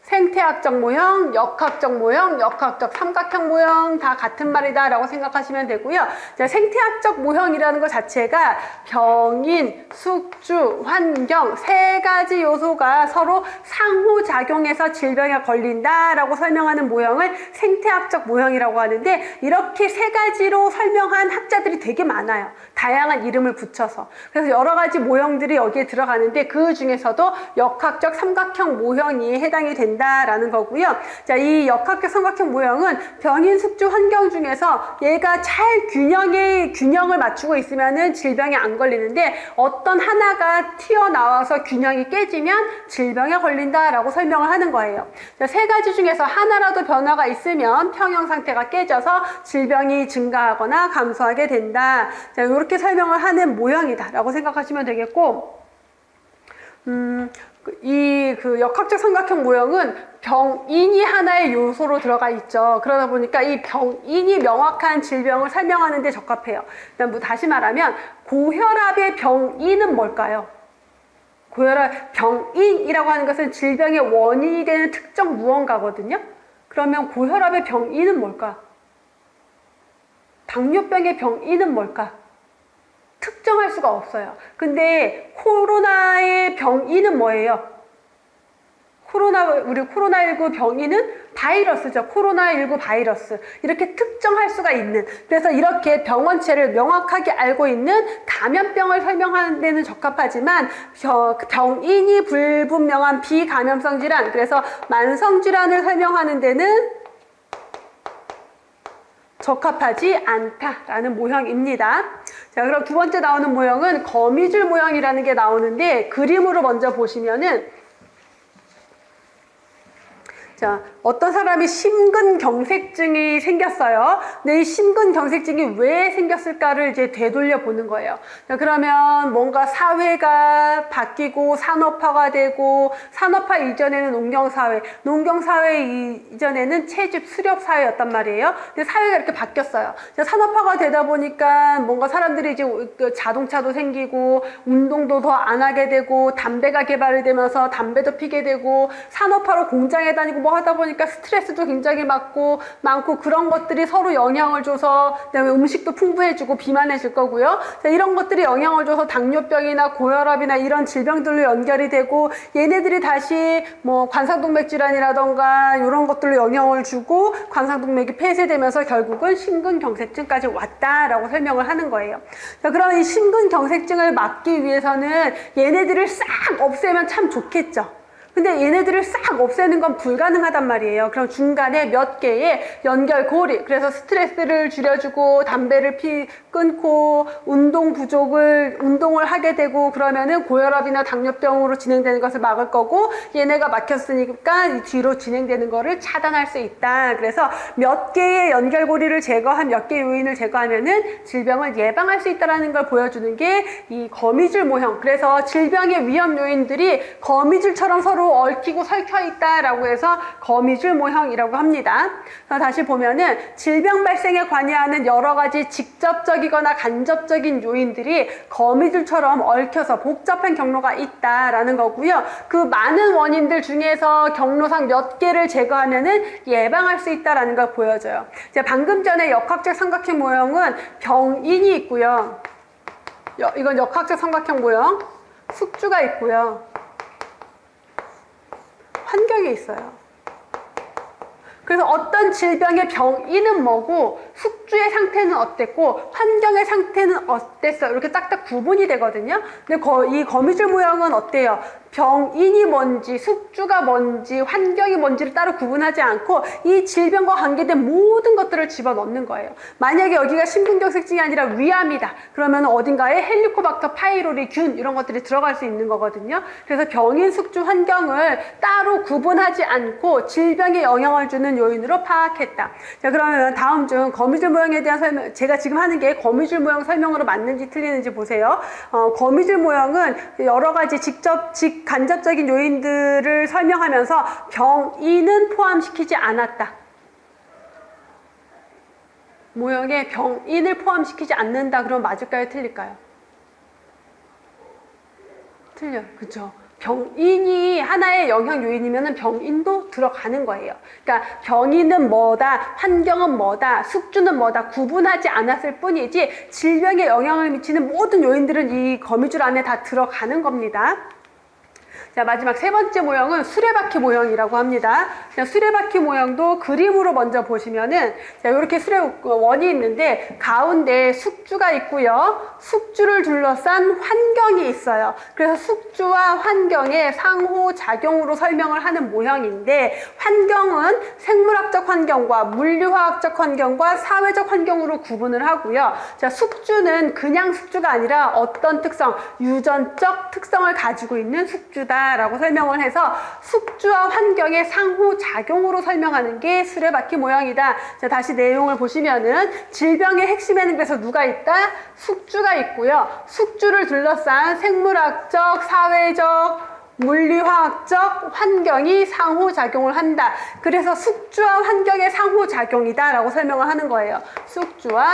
생태학적 모형, 역학적 모형, 역학적 삼각형 모형 다 같은 말이다 라고 생각하시면 되고요. 자, 생태학적 모형이라는 것 자체가 병인, 숙주, 환경 세 가지 요소가 서로 상호작용해서 질병에 걸린다 라고 설명하는 모형을 생태학적 모형이라고 하는데, 이렇게 세 가지로 설명한 학자들이 되게 많아요. 다양한 이름을 붙여서. 그래서 여러 가지 모형들이 여기에 들어가는데, 그 중에서도 역학적 삼각형 모형이 해당이 된다 걸린다라는 거고요. 자, 이 역학적 삼각형 모형은 병인 숙주 환경 중에서 얘가 잘 균형을 맞추고 있으면은 질병에 안 걸리는데 어떤 하나가 튀어나와서 균형이 깨지면 질병에 걸린다라고 설명을 하는 거예요. 자, 세 가지 중에서 하나라도 변화가 있으면 평형 상태가 깨져서 질병이 증가하거나 감소하게 된다. 자, 이렇게 설명을 하는 모형이다라고 생각하시면 되겠고, 이 역학적 삼각형 모형은 병인이 하나의 요소로 들어가 있죠. 그러다 보니까 이 병인이 명확한 질병을 설명하는 데 적합해요. 다시 말하면 고혈압의 병인은 뭘까요? 고혈압 병인이라고 하는 것은 질병의 원인이 되는 특정 무언가거든요. 그러면 고혈압의 병인은 뭘까? 당뇨병의 병인은 뭘까? 특정할 수가 없어요. 근데 코로나의 병인은 뭐예요? 우리 코로나19 병인은 바이러스죠. 코로나19 바이러스. 이렇게 특정할 수가 있는. 그래서 이렇게 병원체를 명확하게 알고 있는 감염병을 설명하는 데는 적합하지만 병인이 불분명한 비감염성 질환, 그래서 만성 질환을 설명하는 데는 적합하지 않다라는 모형입니다. 자, 그럼 두 번째 나오는 모형은 거미줄 모형이라는 게 나오는데, 그림으로 먼저 보시면은, 자, 어떤 사람이 심근경색증이 생겼어요. 근데 이 심근경색증이 왜 생겼을까를 이제 되돌려 보는 거예요. 자, 그러면 뭔가 사회가 바뀌고 산업화가 되고, 산업화 이전에는 농경사회 이전에는 채집 수렵사회였단 말이에요. 근데 사회가 이렇게 바뀌었어요. 자, 산업화가 되다 보니까 뭔가 사람들이 이제 자동차도 생기고, 운동도 더 안 하게 되고, 담배가 개발이 되면서 담배도 피게 되고, 산업화로 공장에 다니고 뭐 하다 보니까 스트레스도 굉장히 많고 그런 것들이 서로 영향을 줘서, 그다음에 음식도 풍부해지고 비만해질 거고요. 자, 이런 것들이 영향을 줘서 당뇨병이나 고혈압이나 이런 질병들로 연결이 되고, 얘네들이 다시 뭐 관상동맥 질환이라던가 이런 것들로 영향을 주고 관상동맥이 폐쇄되면서 결국은 심근경색증까지 왔다라고 설명을 하는 거예요. 자, 그럼 이 심근경색증을 막기 위해서는 얘네들을 싹 없애면 참 좋겠죠. 근데 얘네들을 싹 없애는 건 불가능하단 말이에요. 그럼 중간에 몇 개의 연결고리, 그래서 스트레스를 줄여주고 담배를 끊고 운동을 하게 되고, 그러면은 고혈압이나 당뇨병으로 진행되는 것을 막을 거고, 얘네가 막혔으니까 이 뒤로 진행되는 거를 차단할 수 있다. 그래서 몇 개의 연결고리를 몇 개의 요인을 제거하면은 질병을 예방할 수 있다는 걸 보여주는 게 이 거미줄 모형. 그래서 질병의 위험 요인들이 거미줄처럼 서로 얽히고 설켜 있다라고 해서 거미줄 모형이라고 합니다. 다시 보면은 질병 발생에 관여하는 여러 가지 직접적이거나 간접적인 요인들이 거미줄처럼 얽혀서 복잡한 경로가 있다라는 거고요. 그 많은 원인들 중에서 경로상 몇 개를 제거하면은 예방할 수 있다라는 걸 보여줘요. 이제 방금 전에 역학적 삼각형 모형은 병인이 있고요. 이건 역학적 삼각형 모형. 숙주가 있고요. 환경에 있어요. 그래서 어떤 질병의 병인은 뭐고, 숙주의 상태는 어땠고, 환경의 상태는 어땠어, 이렇게 딱딱 구분이 되거든요. 근데 이 거미줄 모형은 어때요? 병인이 뭔지, 숙주가 뭔지, 환경이 뭔지를 따로 구분하지 않고 이 질병과 관계된 모든 것들을 집어넣는 거예요. 만약에 여기가 심근경색증이 아니라 위암이다, 그러면 어딘가에 헬리코박터 파이로리 균 이런 것들이 들어갈 수 있는 거거든요. 그래서 병인, 숙주, 환경을 따로 구분하지 않고 질병에 영향을 주는 요인으로 파악했다. 자, 그러면 다음 중 거미줄 모형에 대한 설명, 제가 지금 하는 게 거미줄 모형 설명으로 맞는지 틀리는지 보세요. 거미줄 모형은 여러 가지 간접적인 요인들을 설명하면서 병인은 포함시키지 않았다. 모형에 병인을 포함시키지 않는다 그러면 맞을까요? 틀릴까요? 틀려요. 그쵸? 병인이 하나의 영향 요인이면 병인도 들어가는 거예요. 그러니까 병인은 뭐다, 환경은 뭐다, 숙주는 뭐다 구분하지 않았을 뿐이지 질병에 영향을 미치는 모든 요인들은 이 거미줄 안에 다 들어가는 겁니다. 자, 마지막 세 번째 모형은 수레바퀴 모형이라고 합니다. 자, 수레바퀴 모형도 그림으로 먼저 보시면은, 자, 이렇게 원이 있는데 가운데 숙주가 있고요. 숙주를 둘러싼 환경이 있어요. 그래서 숙주와 환경의 상호작용으로 설명을 하는 모형인데, 환경은 생물학적 환경과 물리화학적 환경과 사회적 환경으로 구분을 하고요. 자, 숙주는 그냥 숙주가 아니라 어떤 특성, 유전적 특성을 가지고 있는 숙주다라고 설명을 해서 숙주와 환경의 상호작용으로 설명하는 게 수레바퀴 모형이다. 자, 다시 내용을 보시면은 질병의 핵심에는 그래서 누가 있다? 숙주가 있고요. 숙주를 둘러싼 생물학적, 사회적, 물리화학적 환경이 상호작용을 한다. 그래서 숙주와 환경의 상호작용이다 라고 설명을 하는 거예요. 숙주와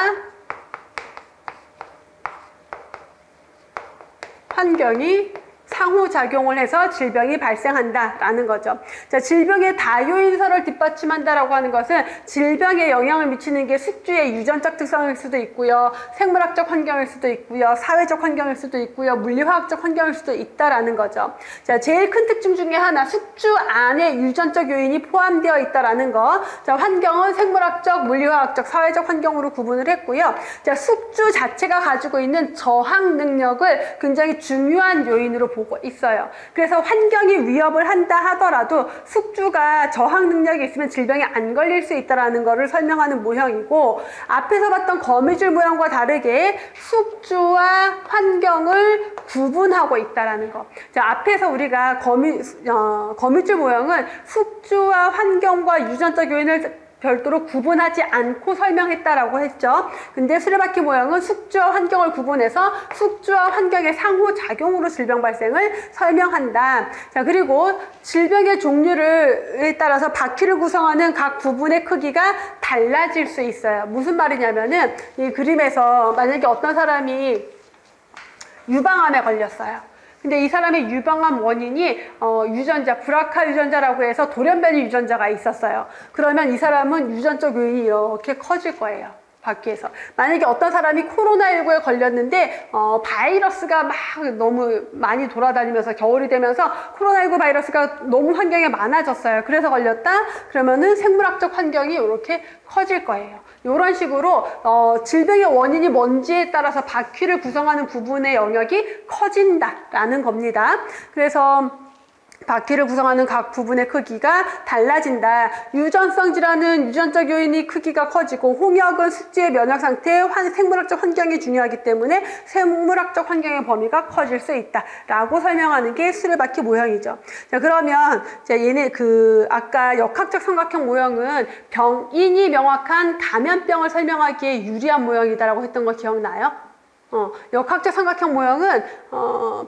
환경이 상호작용을 해서 질병이 발생한다라는 거죠. 자, 질병의 다요인설을 뒷받침한다라고 하는 것은 질병에 영향을 미치는 게 숙주의 유전적 특성일 수도 있고요. 생물학적 환경일 수도 있고요. 사회적 환경일 수도 있고요. 물리화학적 환경일 수도 있다라는 거죠. 자, 제일 큰 특징 중에 하나, 숙주 안에 유전적 요인이 포함되어 있다라는 거. 자, 환경은 생물학적, 물리화학적, 사회적 환경으로 구분을 했고요. 자, 숙주 자체가 가지고 있는 저항 능력을 굉장히 중요한 요인으로 보고 있어요. 그래서 환경이 위협을 한다 하더라도 숙주가 저항 능력이 있으면 질병에 안 걸릴 수 있다는 것을 설명하는 모형이고, 앞에서 봤던 거미줄 모형과 다르게 숙주와 환경을 구분하고 있다는 거. 자, 앞에서 우리가 거미줄 모형은 숙주와 환경과 유전적 요인을 별도로 구분하지 않고 설명했다라고 했죠. 근데 수레바퀴 모형은 숙주와 환경을 구분해서 숙주와 환경의 상호작용으로 질병 발생을 설명한다. 자, 그리고 질병의 종류에 따라서 바퀴를 구성하는 각 부분의 크기가 달라질 수 있어요. 무슨 말이냐면은 이 그림에서 만약에 어떤 사람이 유방암에 걸렸어요. 근데 이 사람의 유방암 원인이 유전자, 브라카 유전자라고 해서 돌연변이 유전자가 있었어요. 그러면 이 사람은 유전적 요인이 이렇게 커질 거예요. 바퀴에서. 만약에 어떤 사람이 코로나19에 걸렸는데 바이러스가 막 너무 많이 돌아다니면서 겨울이 되면서 코로나19 바이러스가 너무 환경에 많아졌어요. 그래서 걸렸다? 그러면은 생물학적 환경이 이렇게 커질 거예요. 이런 식으로 질병의 원인이 뭔지에 따라서 바퀴를 구성하는 부분의 영역이 커진다라는 겁니다. 그래서 바퀴를 구성하는 각 부분의 크기가 달라진다. 유전성 질환은 유전적 요인이 크기가 커지고, 홍역은 숙주의 면역 상태, 생물학적 환경이 중요하기 때문에 생물학적 환경의 범위가 커질 수 있다 라고 설명하는 게 수레바퀴 모형이죠. 자, 그러면 얘네 아까 역학적 삼각형 모형은 병인이 명확한 감염병을 설명하기에 유리한 모형이다라고 했던 거 기억나요? 역학적 삼각형 모형은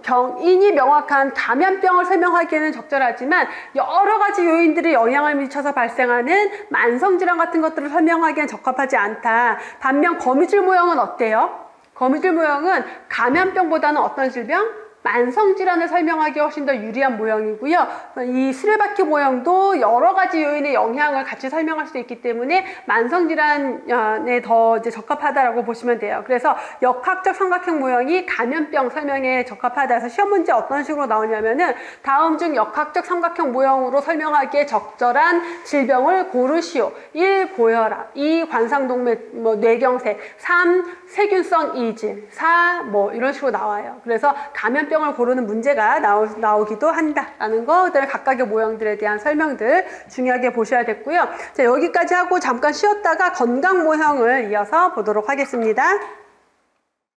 병인이 명확한 감염병을 설명하기에는 적절하지만 여러 가지 요인들이 영향을 미쳐서 발생하는 만성질환 같은 것들을 설명하기에는 적합하지 않다. 반면 거미줄 모형은 어때요? 거미줄 모형은 감염병보다는 어떤 질병? 만성질환을 설명하기 훨씬 더 유리한 모형이고요. 이 수레바퀴 모형도 여러 가지 요인의 영향을 같이 설명할 수 있기 때문에 만성질환에 더 이제 적합하다라고 보시면 돼요. 그래서 역학적 삼각형 모형이 감염병 설명에 적합하다 해서 시험 문제 어떤 식으로 나오냐면은 다음 중 역학적 삼각형 모형으로 설명하기에 적절한 질병을 고르시오. 1. 고혈압, 2. 관상동맥, 뇌경색, 3. 세균성 이질, 4. 이런 식으로 나와요. 그래서 감염병을 고르는 문제가 나오기도 한다라는 거, 그다음에 각각의 모형들에 대한 설명들 중요하게 보셔야 됐고요. 자, 여기까지 하고 잠깐 쉬었다가 건강 모형을 이어서 보도록 하겠습니다.